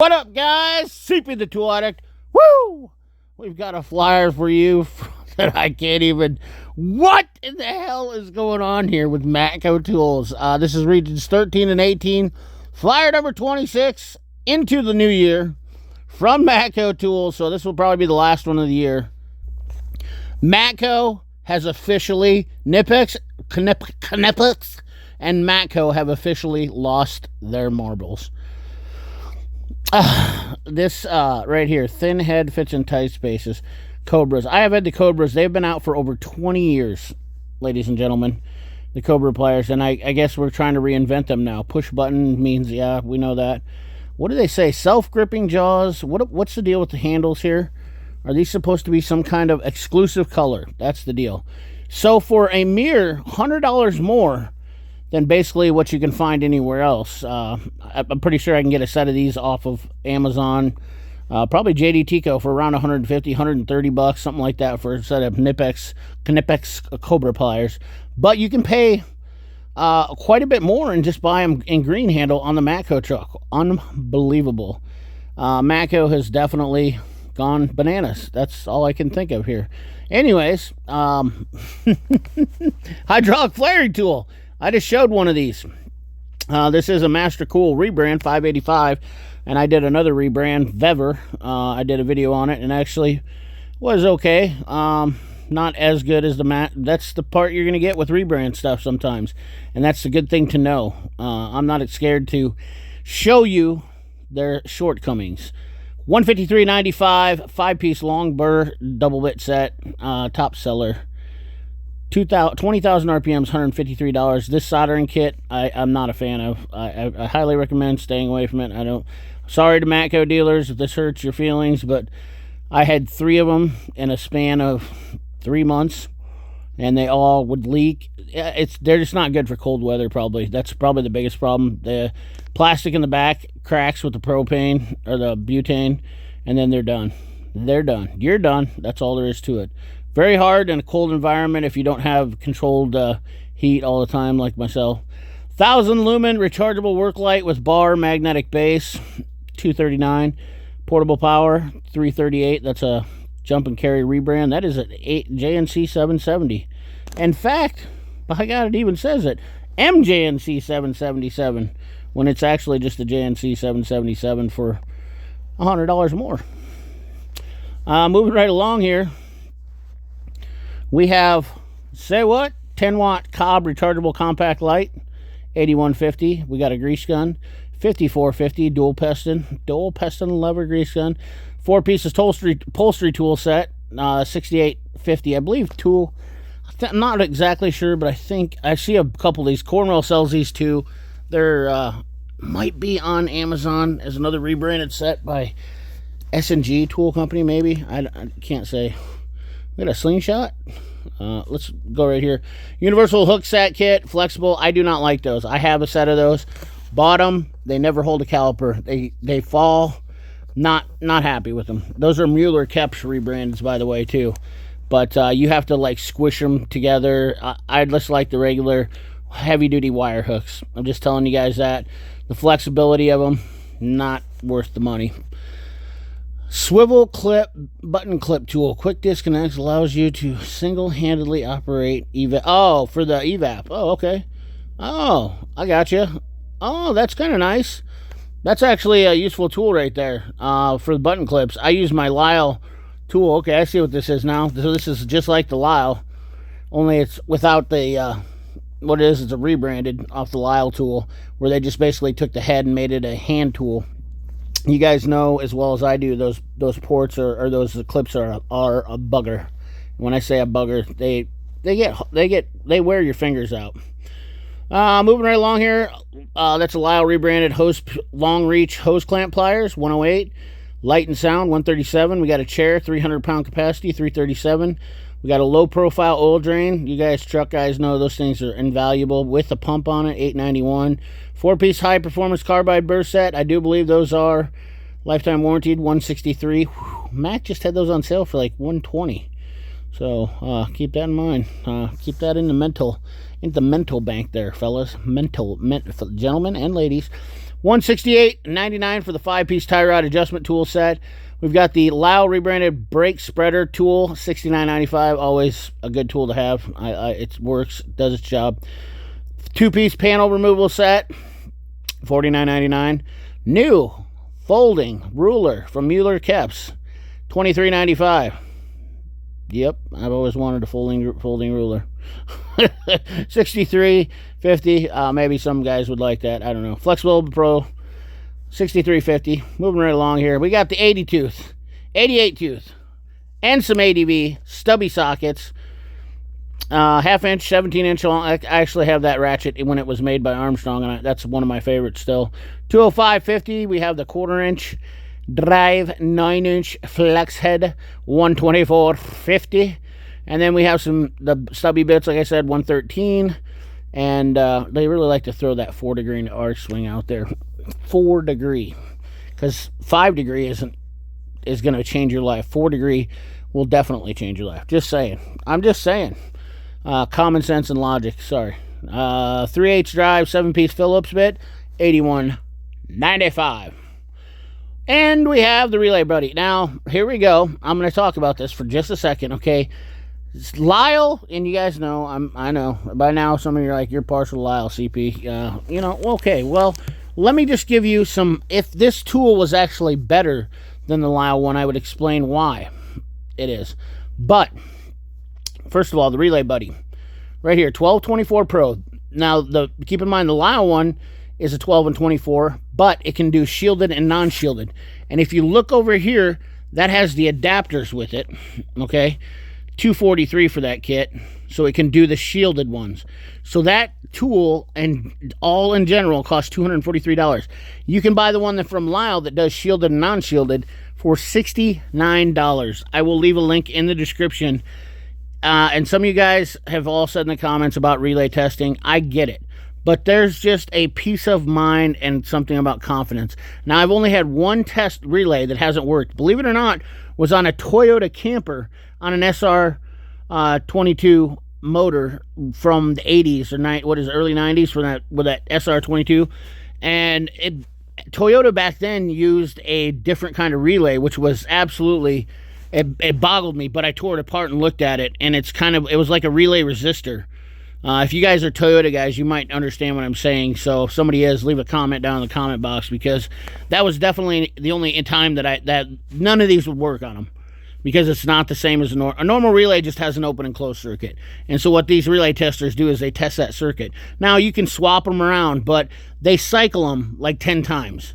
What up, guys? CP the Tool Addict. Woo! We've got a flyer for you that I can't even... What in the hell is going on here with MATCO Tools? This is regions 13 and 18. Flyer number 26 into the new year from MATCO Tools. So this will probably be the last one of the year. MATCO has officially... KNIPEX and MATCO have officially lost their marbles. This right here, thin head fits in tight spaces. Cobras. I have had the Cobras. They've been out for over 20 years, ladies and gentlemen. The Cobra pliers, and I guess we're trying to reinvent them now. Push button means, yeah, we know that. What do they say? Self-gripping jaws. What's the deal with the handles here? Are these supposed to be some kind of exclusive color? That's the deal. So for a mere $100 more than basically what you can find anywhere else. I'm pretty sure I can get a set of these off of Amazon. Probably JD Tico for around 150, 130 bucks, something like that for a set of KNIPEX Cobra pliers. But you can pay quite a bit more and just buy them in green handle on the MATCO truck. Unbelievable. MATCO has definitely gone bananas. That's all I can think of here. Anyways, hydraulic flaring tool. I just showed one of these. This is a Master Cool rebrand, 585, and I did another rebrand, Vever. I did a video on it, and actually was okay. Not as good as the Mat. That's the part you're going to get with rebrand stuff sometimes, and that's a good thing to know. I'm not scared to show you their shortcomings. $153.95, 5-piece long burr double bit set, top seller. 20,000 RPMs, $153. This soldering kit, I'm not a fan of. I highly recommend staying away from it. Sorry to Matco dealers if this hurts your feelings, but I had 3 of them in a span of 3 months, and they all would leak. They're just not good for cold weather, probably. That's probably the biggest problem. The plastic in the back cracks with the propane or the butane, and then they're done. They're done. You're done. That's all there is to it. Very hard in a cold environment if you don't have controlled heat all the time like myself. 1,000 lumen rechargeable work light with bar magnetic base, $239. Portable power, $338. That's a jump and carry rebrand. That is an JNC 770. In fact, by God, it even says it. MJNC 777 when it's actually just a JNC 777 for $100 more. Moving right along here. We have, say what? 10-watt Cobb rechargeable compact light, $81.50. We got a grease gun, $54.50. Dual piston lever grease gun. 4 pieces upholstery tool set, $68.50. I believe tool. I'm not exactly sure, but I think I see a couple of these. Cornwell sells these too. They're might be on Amazon as another rebranded set by S&G Tool Company, maybe. I can't say. We got a slingshot. Let's go right here. Universal hook set kit, flexible. I do not like those. I have a set of those. Bought them. They never hold a caliper. They fall. Not happy with them. Those are Mueller Kepsch rebrands, by the way, too. But you have to like squish them together. I just like the regular heavy-duty wire hooks. I'm just telling you guys that. The flexibility of them, not worth the money. Swivel clip button clip tool. Quick disconnects allows you to single-handedly operate evap. Oh, for the evap. Oh, okay. Oh, I got you. Oh, that's kind of nice. That's actually a useful tool right there for the button clips. I use my Lisle tool. Okay, I see what this is now. So this is just like the Lisle, only it's without the what it is. It's a rebranded off the Lisle tool, where they just basically took the head and made it a hand tool. You guys know as well as I do, those ports or those clips are a bugger. When I say a bugger, they wear your fingers out. Moving right along here, that's a Lisle rebranded long reach hose clamp pliers, 108. Light and sound, 137. We got a chair, 300-pound capacity, 337. We got a low profile oil drain. You guys, truck guys, know those things are invaluable. With a pump on it, $891. 4-piece high performance carbide burr set. I do believe those are lifetime warranted, $163. Mac just had those on sale for like $120. So keep that in mind. Keep that in the mental bank there, fellas. Gentlemen and ladies. $168.99 for the 5-piece tie rod adjustment tool set. We've got the Lisle rebranded brake spreader tool, $69.95. Always a good tool to have. It works, does its job. 2-piece panel removal set, $49.99. New folding ruler from Mueller Keps, $23.95. Yep, I've always wanted a folding ruler. $63.50. Maybe some guys would like that. I don't know. Flexible Pro, $63.50. Moving right along here. We got the 80 tooth, 88 tooth, and some ADV stubby sockets. Half inch, 17 inch long. I actually have that ratchet when it was made by Armstrong, and that's one of my favorites still. $205.50. We have the 1/4 inch drive, 9-inch flex head, $124.50. And then we have the stubby bits, like I said, $113. And they really like to throw that 4-degree arch swing out there. 4-degree, because 5-degree is going to change your life. 4-degree will definitely change your life. Just saying. I'm just saying. Common sense and logic. Sorry. 3/8 drive, 7-piece Phillips bit, $81.95. And we have the Relay Buddy. Now, here we go. I'm going to talk about this for just a second, okay? It's Lisle, and you guys know, I know, by now some of you are like, you're partial to Lisle, CP. You know, okay, well, let me just give you some, if this tool was actually better than the Lisle one, I would explain why it is. But, first of all, the Relay Buddy. Right here, 1224 Pro. Now, keep in mind, the Lisle one is a 12 and 24, but it can do shielded and non-shielded. And if you look over here, that has the adapters with it, okay? $243 for that kit, so it can do the shielded ones. So that tool, and all in general, costs $243. You can buy the one from Lisle that does shielded and non-shielded for $69. I will leave a link in the description. And some of you guys have all said in the comments about relay testing. I get it. But there's just a peace of mind and something about confidence. Now, I've only had one test relay that hasn't worked. Believe it or not, was on a Toyota camper on an SR22 motor from the 80s or early 90s with that SR22. And Toyota back then used a different kind of relay, which was absolutely, it boggled me. But I tore it apart and looked at it, and it was like a relay resistor. If you guys are Toyota guys, you might understand what I'm saying. So if somebody is, leave a comment down in the comment box, because that was definitely the only time that none of these would work on them, because it's not the same as a normal relay. Just has an open and closed circuit. And so what these relay testers do is they test that circuit. Now you can swap them around, but they cycle them like 10 times.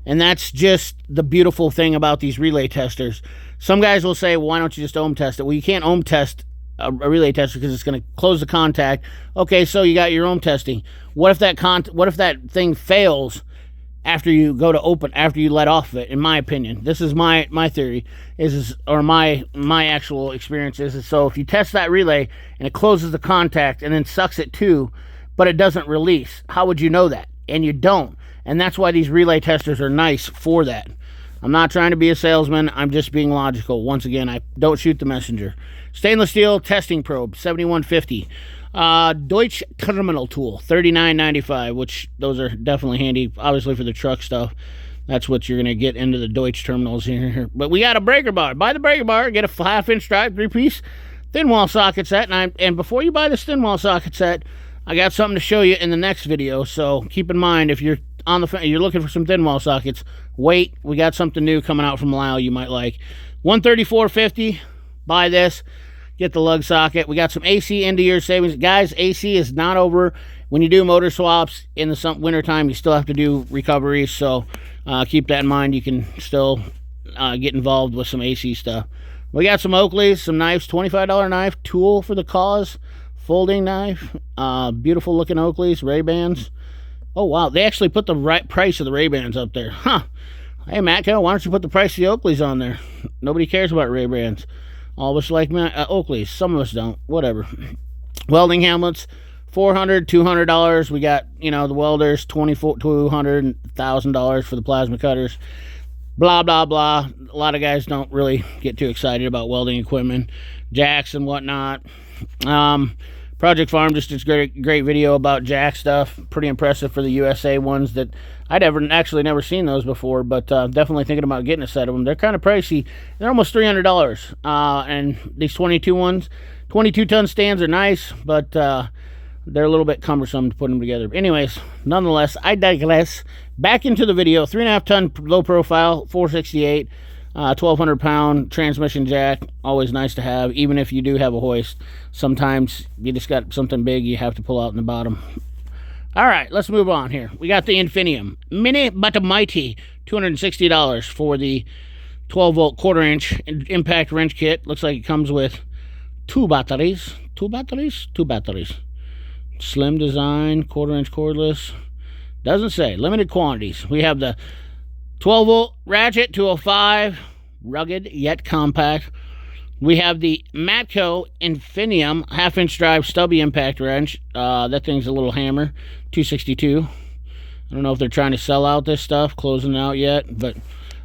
And that's just the beautiful thing about these relay testers. Some guys will say, well, why don't you just ohm test it? Well, you can't ohm test a relay tester because it's going to close the contact. Okay, so you got your ohm testing. What if that thing fails after you go to open, after you let off of it? In my opinion, this is my theory, or my actual experience is so if you test that relay and it closes the contact and then sucks it too, but it doesn't release, how would you know that? And you don't. And that's why these relay testers are nice for that. I'm not trying to be a salesman. I'm just being logical. Once again, I don't shoot the messenger. Stainless steel testing probe, $71.50. Deutsch terminal tool, $39.95, which those are definitely handy, obviously, for the truck stuff. That's what you're going to get into the Deutsch terminals here. But we got a breaker bar. Buy the breaker bar, get a 1/2-inch drive, 3-piece thin wall socket set. And before you buy this thin wall socket set, I got something to show you in the next video. So keep in mind, if you're you're looking for some thin wall sockets, wait. We got something new coming out from Lisle you might like. $134.50. Buy this. Get the lug socket. We got some AC end-of-year savings. Guys, AC is not over. When you do motor swaps in the wintertime, you still have to do recoveries. So keep that in mind. You can still get involved with some AC stuff. We got some Oakleys, some knives, $25 knife, tool for the cause, folding knife, beautiful looking Oakleys, Ray-Bans. Oh, wow. They actually put the right price of the Ray-Bans up there. Huh. Hey, Matco, why don't you put the price of the Oakleys on there? Nobody cares about Ray-Bans. All of us like Oakleys. Some of us don't. Whatever. Welding helmets, $400, $200. We got, the welders, $200, $1,000 for the plasma cutters. Blah, blah, blah. A lot of guys don't really get too excited about welding equipment. Jacks and whatnot. Project Farm just did great video about jack stuff. Pretty impressive for the USA ones that I'd actually never seen those before, but definitely thinking about getting a set of them. They're kind of pricey. They're almost $300. And these 22-ton stands are nice, but they're a little bit cumbersome to put them together. Anyways, nonetheless, I digress. Back into the video. 3.5-ton low profile, 468, 1,200-pound transmission jack. Always nice to have, even if you do have a hoist. Sometimes you just got something big you have to pull out in the bottom. All right, let's move on here. We got the Infinium Mini but Mighty, $260 for the 12-volt quarter-inch impact wrench kit. Looks like it comes with two batteries. Two batteries. Slim design, quarter-inch cordless. Doesn't say. Limited quantities. We have the 12-volt ratchet, 205, rugged yet compact. We have the MATCO Infinium half-inch drive stubby impact wrench. That thing's a little hammer, $262. I don't know if they're trying to sell out this stuff, closing it out yet, but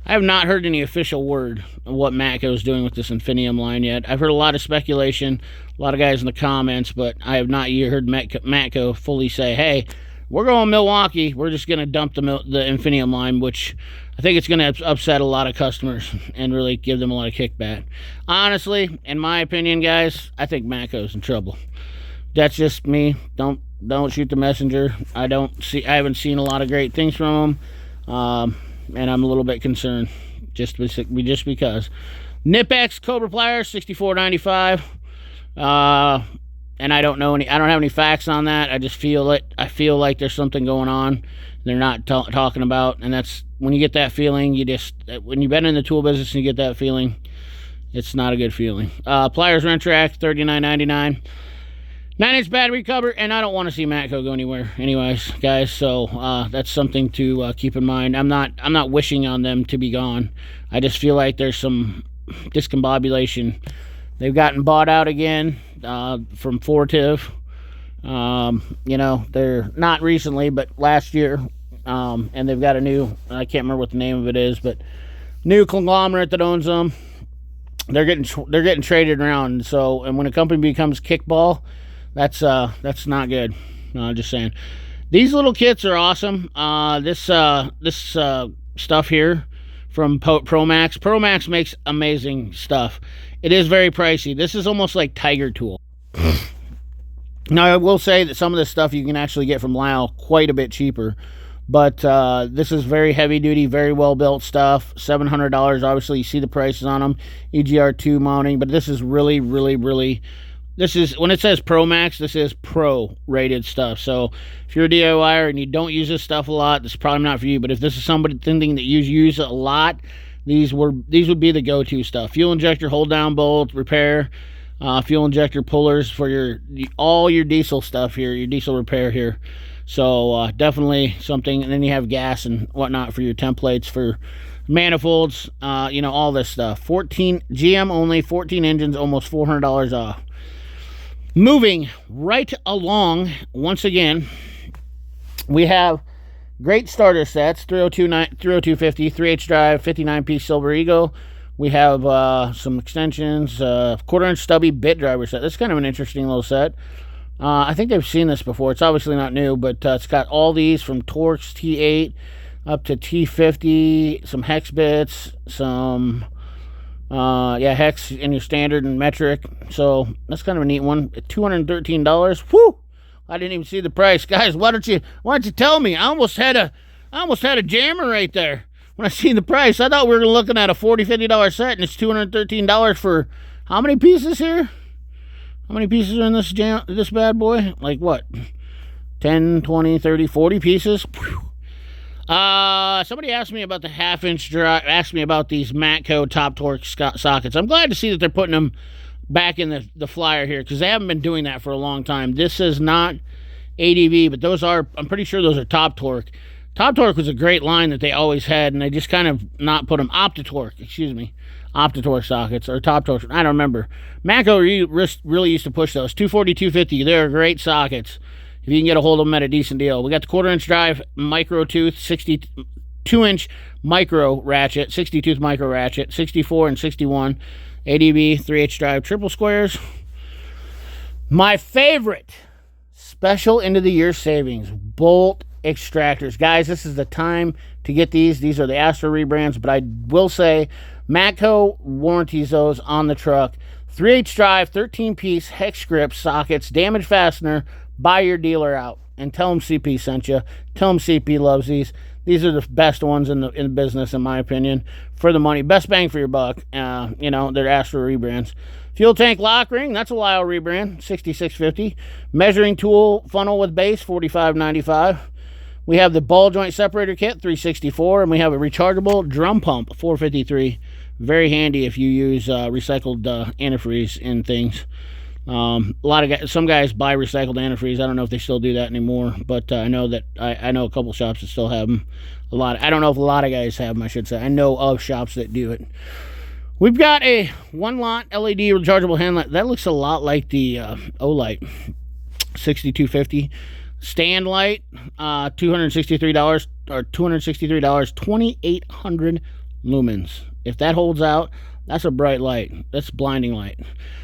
I have not heard any official word of what Matco is doing with this Infinium line yet. I've heard a lot of speculation, a lot of guys in the comments, but I have not yet heard Matco fully say, hey, we're going Milwaukee. We're just going to dump the Infinium line, which I think it's going to upset a lot of customers and really give them a lot of kickback. Honestly, in my opinion, guys, I think Matco's in trouble. That's just me. Don't shoot the messenger. I haven't seen a lot of great things from them. And I'm a little bit concerned just because. Knipex Cobra Pliers, $64.95. And I don't have any facts on that. I just feel it. I feel like there's something going on they're not talking about, and that's when you get that feeling. When you've been in the tool business and you get that feeling, it's not a good feeling. Pliers wrench rack, $39.99. 9-inch battery cover, and I don't want to see Matco go anywhere anyways, guys, so that's something to keep in mind. I'm not wishing on them to be gone. I just feel like there's some discombobulation. They've gotten bought out again from Fortive. You know, they're not recently, but last year, and they've got a new, I can't remember what the name of it is, but new conglomerate that owns them. They're getting traded around. So, and when a company becomes kickball, that's not good. No, I'm just saying. These little kits are awesome. This stuff here from ProMax. ProMax makes amazing stuff. It is very pricey. This is almost like Tiger Tool. Now, I will say that some of this stuff you can actually get from Lisle quite a bit cheaper. But this is very heavy duty, very well built stuff. $700. Obviously, you see the prices on them. EGR2 mounting. But this is really, really, really... This is, when it says ProMax, this is pro rated stuff. So if you're a DIYer and you don't use this stuff a lot, this is probably not for you. But if this is something that you use a lot, these would be the go-to stuff. Fuel injector hold down bolt repair, fuel injector pullers for all your diesel stuff here, your diesel repair here. So definitely something. And then you have gas and whatnot for your templates for manifolds, you know, all this stuff. 14 GM only, 14 engines, almost $400 off. Moving right along, once again, we have great starter sets, 30250, 3H drive, 59-piece Silver Eagle. We have some extensions, quarter-inch stubby bit driver set. This is kind of an interesting little set. I think they've seen this before. It's obviously not new, but it's got all these from Torx T8 up to T50, some hex bits, some... hex in your standard and metric. So that's kind of a neat one. $213. Whew! I didn't even see the price, guys. Why don't you tell me? I almost had a jammer right there when I seen the price. I thought we were looking at a $40-$50 set, and it's $213 for how many pieces here? How many pieces are in this bad boy? Like what? 10, 20, 30, 40 pieces. Whew. Somebody asked me about the half-inch drive, asked me about these Matco top torque sockets. I'm glad to see that they're putting them back in the flyer here, because they haven't been doing that for a long time. This is not ADV, but those are, I'm pretty sure those are top torque. Top torque was a great line that they always had, and they just kind of not put them, Optitorque sockets, or top torque, I don't remember. Matco really used to push those. 240, 250, they're great sockets if you can get a hold of them at a decent deal. We got the quarter-inch drive micro tooth, 62-inch micro ratchet, 60-tooth micro ratchet, 64 and 61 ADB 3H drive triple squares. My favorite special end of the year savings, bolt extractors. Guys, this is the time to get these. These are the Astro rebrands, but I will say MATCO warranties those on the truck. 3/8 drive, 13-piece hex grip sockets, damaged fastener. Buy your dealer out and tell them CP sent you. Tell them CP loves these. These are the best ones in the business, in my opinion, for the money. Best bang for your buck. You know, they're Astro rebrands. Fuel tank lock ring, that's a Lisle rebrand, $66.50. Measuring tool funnel with base, $45.95. We have the ball joint separator kit, $364, and we have a rechargeable drum pump, $453. Very handy if you use recycled antifreeze in things. Some guys buy recycled antifreeze. I don't know if they still do that anymore, but I know that I know a couple shops that still have them. I don't know if a lot of guys have them, I should say. I know of shops that do it. We've got a one-lot LED rechargeable handlight. That looks a lot like the O-Light, $62.50. Stand light, $263 or $263, 2,800 lumens. If that holds out, that's a bright light. That's blinding light.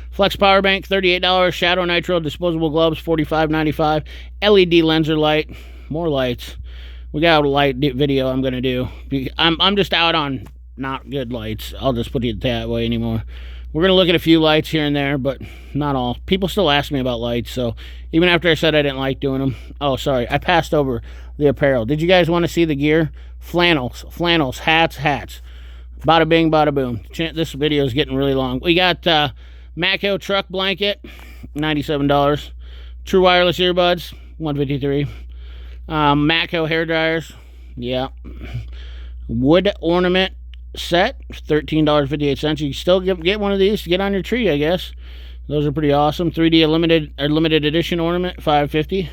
Flex power bank, $38. Shadow nitro disposable gloves, $45.95. LED lenser light, more lights. We got a light video I'm gonna do. I'm just out on not good lights. I'll just put it that way anymore. We're gonna look at a few lights here and there, but not all. People still ask me about lights, so even after I said I didn't like doing them. Oh, sorry, I passed over the apparel. Did you guys want to see the gear? Flannels, hats. Bada bing, bada boom. This video is getting really long. We got MATCO truck blanket, $97. True wireless earbuds, $153. MATCO hair dryers, yeah. Wood ornament set, $13.58. You can still get one of these to get on your tree, I guess. Those are pretty awesome. 3D limited edition ornament, $5.50. A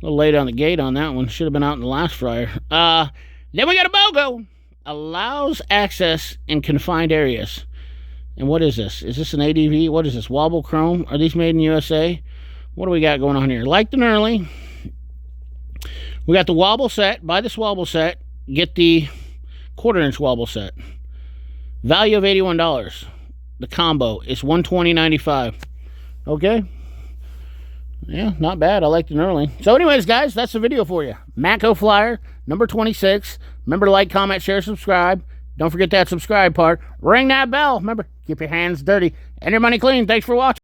little late on the gate on that one. Should have been out in the last fryer. Then we got a BOGO. Allows access in confined areas. And what is this? Is this an ADV? What is this? Wobble Chrome? Are these made in USA? What do we got going on here? Like the Nerly. We got the wobble set. Buy this wobble set. Get the 1/4-inch wobble set. Value of $81. The combo is $120.95. Okay. Yeah, not bad. I like the Nerly. So anyways, guys, that's the video for you. MATCO Flyer, number 26. Remember to like, comment, share, subscribe. Don't forget that subscribe part. Ring that bell. Remember, keep your hands dirty and your money clean. Thanks for watching.